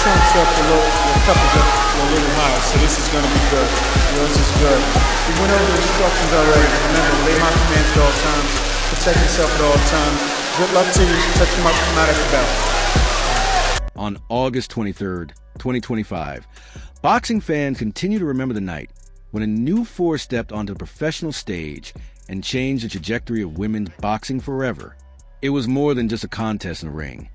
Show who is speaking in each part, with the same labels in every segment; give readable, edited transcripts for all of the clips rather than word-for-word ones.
Speaker 1: trunk up a little, your cup is up a little higher, so this is going to be good. Yours is good. We went over the instructions already. Remember, obey my commands at all times. Protect yourself at all times. Good luck to you. Touch them up, come out at the bell.
Speaker 2: On August 23rd, 2025, boxing fans continue to remember the night when a new force stepped onto the professional stage and changed the trajectory of women's boxing forever. It was more than just a contest in the ring.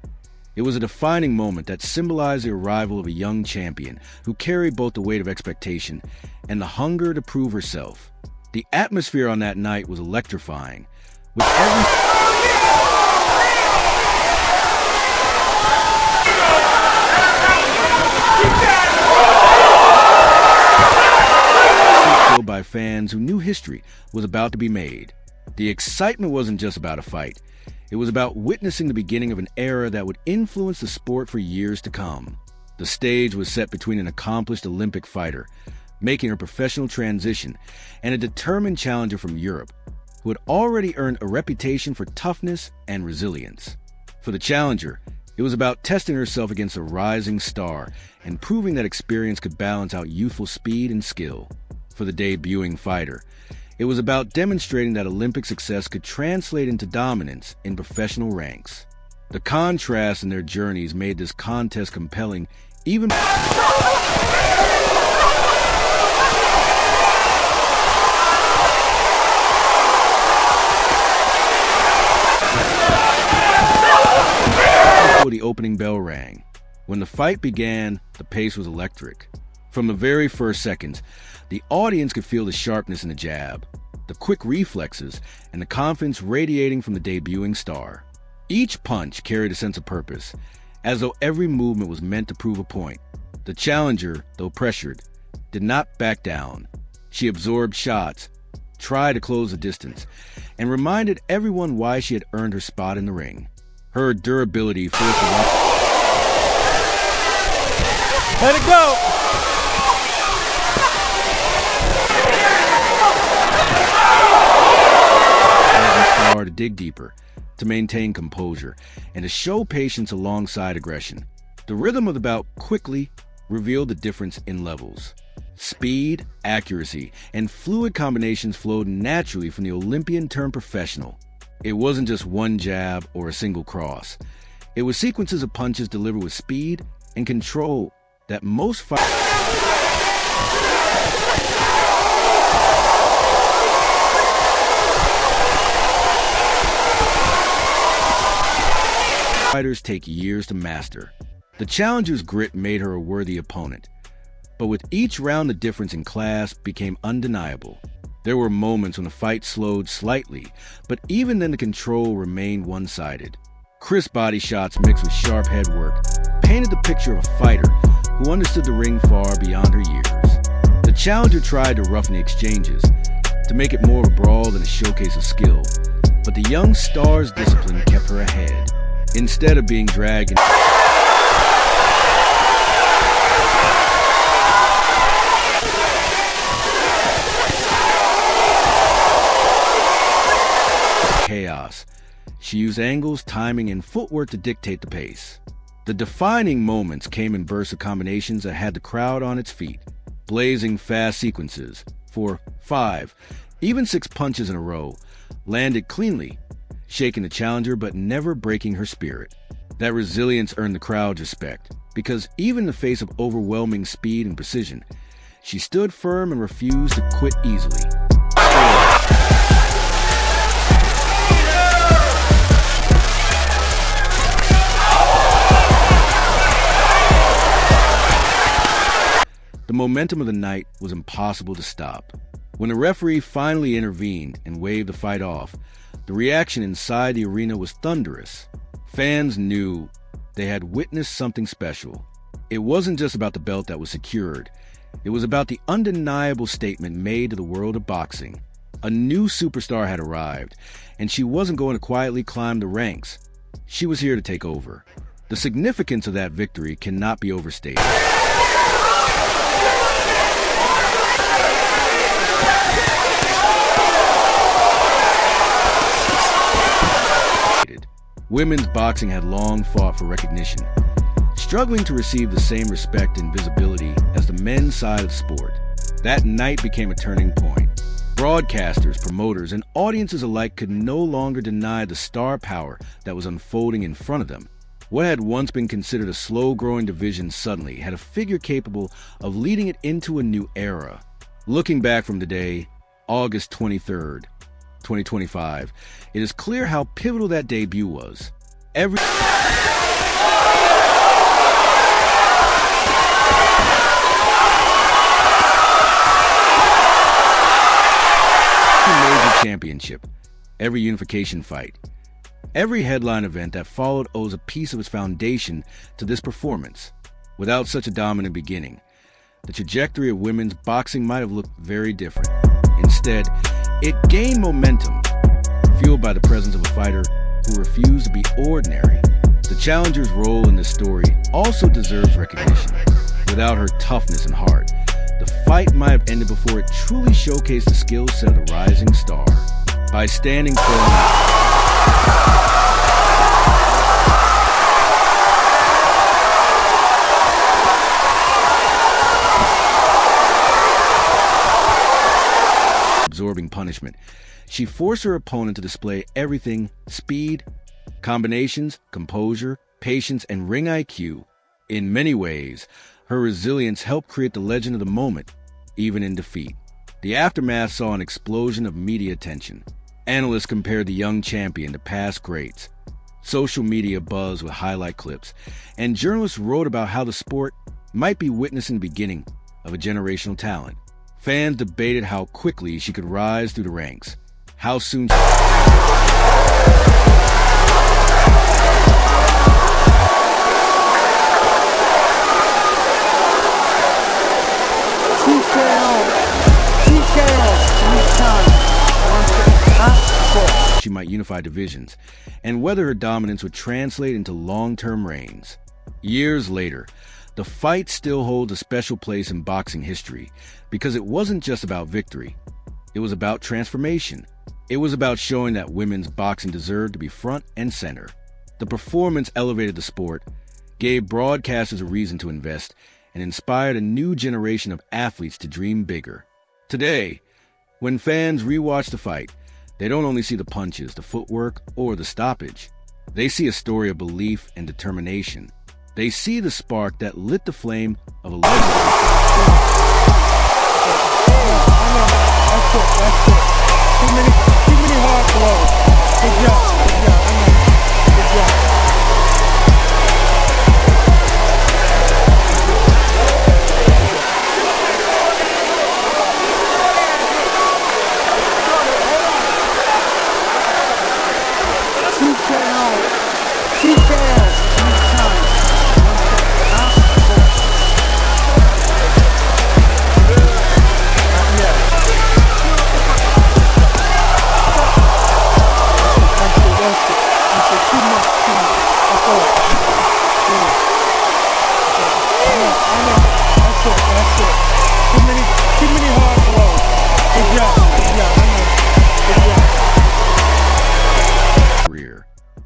Speaker 2: It was a defining moment that symbolized the arrival of a young champion who carried both the weight of expectation and the hunger to prove herself. The atmosphere on that night was electrifying, with every by fans who knew history was about to be made. The excitement wasn't just about a fight. It was about witnessing the beginning of an era that would influence the sport for years to come. The stage was set between an accomplished Olympic fighter, making her professional transition, and a determined challenger from Europe, who had already earned a reputation for toughness and resilience. For the challenger, it was about testing herself against a rising star and proving that experience could balance out youthful speed and skill. For the debuting fighter, it was about demonstrating that Olympic success could translate into dominance in professional ranks. The contrast in their journeys made this contest compelling even before the opening bell rang. When the fight began, the pace was electric. From the very first seconds, the audience could feel the sharpness in the jab, the quick reflexes, and the confidence radiating from the debuting star. Each punch carried a sense of purpose, as though every movement was meant to prove a point. The challenger, though pressured, did not back down. She absorbed shots, tried to close the distance, and reminded everyone why she had earned her spot in the ring. Her durability forced her up.
Speaker 1: Let it go!
Speaker 2: To dig deeper, to maintain composure, and to show patience alongside aggression. The rhythm of the bout quickly revealed the difference in levels. Speed, accuracy, and fluid combinations flowed naturally from the Olympian-turned-professional. It wasn't just one jab or a single cross. It was sequences of punches delivered with speed and control that most fighters take years to master. The challenger's grit made her a worthy opponent, but with each round the difference in class became undeniable. There were moments when the fight slowed slightly, but even then the control remained one-sided. Crisp body shots mixed with sharp head work painted the picture of a fighter who understood the ring far beyond her years. The challenger tried to roughen the exchanges, to make it more of a brawl than a showcase of skill, but the young star's discipline kept her ahead. Instead of being dragged chaos, she used angles, timing, and footwork to dictate the pace. The defining moments came in bursts of combinations that had the crowd on its feet, blazing fast sequences, 4, 5, even 6 punches in a row, landed cleanly, shaking the challenger but never breaking her spirit. That resilience earned the crowd's respect, because even in the face of overwhelming speed and precision, she stood firm and refused to quit easily. The momentum of the night was impossible to stop. When the referee finally intervened and waved the fight off, the reaction inside the arena was thunderous. Fans knew they had witnessed something special. It wasn't just about the belt that was secured. It was about the undeniable statement made to the world of boxing. A new superstar had arrived, and she wasn't going to quietly climb the ranks. She was here to take over. The significance of that victory cannot be overstated. Women's boxing had long fought for recognition. struggling to receive the same respect and visibility as the men's side of the sport. That night became a turning point. Broadcasters, promoters, and audiences alike could no longer deny the star power that was unfolding in front of them. What had once been considered a slow-growing division suddenly had a figure capable of leading it into a new era. Looking back from today, August 23rd, 2025, it is clear how pivotal that debut was. Every major championship, every unification fight, every headline event that followed owes a piece of its foundation to this performance. Without such a dominant beginning, the trajectory of women's boxing might have looked very different. Instead, it gained momentum, fueled by the presence of a fighter who refused to be ordinary. The challenger's role in this story also deserves recognition. Without her toughness and heart, the fight might have ended before it truly showcased the skill set of a rising star. By standing firm, absorbing punishment, she forced her opponent to display everything: speed, combinations, composure, patience, and ring IQ. In many ways, her resilience helped create the legend of the moment, even in defeat. The aftermath saw an explosion of media attention. Analysts compared the young champion to past greats. Social media buzzed with highlight clips, and journalists wrote about how the sport might be witnessing the beginning of a generational talent. Fans debated how quickly she could rise through the ranks, how soon she might unify divisions, and whether her dominance would translate into long-term reigns. Years later, the fight still holds a special place in boxing history because it wasn't just about victory. It was about transformation. It was about showing that women's boxing deserved to be front and center. The performance elevated the sport, gave broadcasters a reason to invest, and inspired a new generation of athletes to dream bigger. Today, when fans rewatch the fight, they don't only see the punches, the footwork, or the stoppage. They see a story of belief and determination. They see the spark that lit the flame of a legendary.
Speaker 3: That's it. Too many hard blows. Good job. Good job.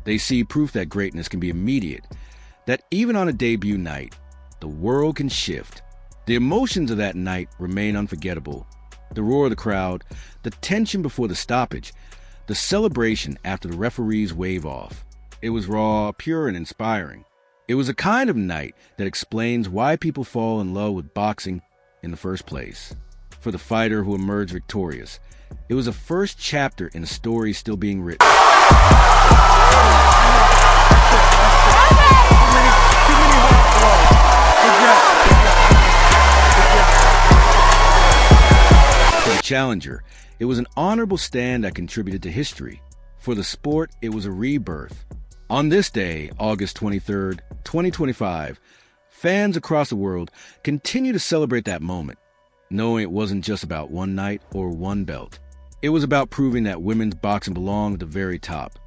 Speaker 2: They see proof that greatness can be immediate, that even on a debut night, the world can shift. The emotions of that night remain unforgettable. The roar of the crowd, the tension before the stoppage, the celebration after the referees wave off. It was raw, pure, and inspiring. It was a kind of night that explains why people fall in love with boxing in the first place. For the fighter who emerged victorious, it was a first chapter in a story still being written. For the challenger, it was an honorable stand that contributed to history. For the sport, it was a rebirth. On this day, August 23rd, 2025, fans across the world continue to celebrate that moment, knowing it wasn't just about one night or one belt. It was about proving that women's boxing belonged at the very top.